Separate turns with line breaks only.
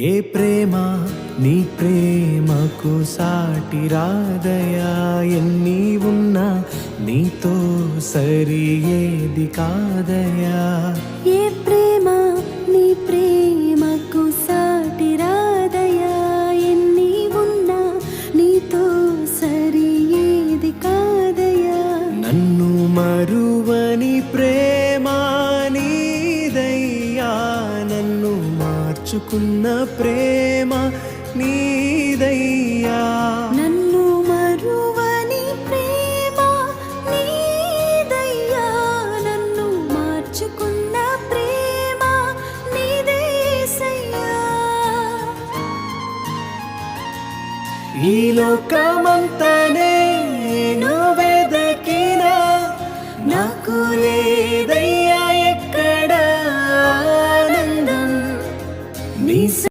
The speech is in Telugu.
ఏ ప్రేమ నీ ప్రేమకు సాటి రాదయా, ఎన్ని ఉన్నా నీతో సరి ఏది కాదయా.
ఏ ప్రేమ నీ ప్రేమకు సాటి రాదయా, ఎన్ని ఉన్నా నీతో సరి ఏది కాదయా.
నన్ను మరువని ప్రేమ నీదయ్యా, నన్ను మార్చుకున్న ప్రేమ నీదయ్యా.
నన్ను మరువని ప్రేమ నీదయ్యా, నన్ను మార్చుకున్న ప్రేమ నీదేసయ్యా.
ఈ లోకమంతా నేను వెదకినా నాకు లేదయ్యా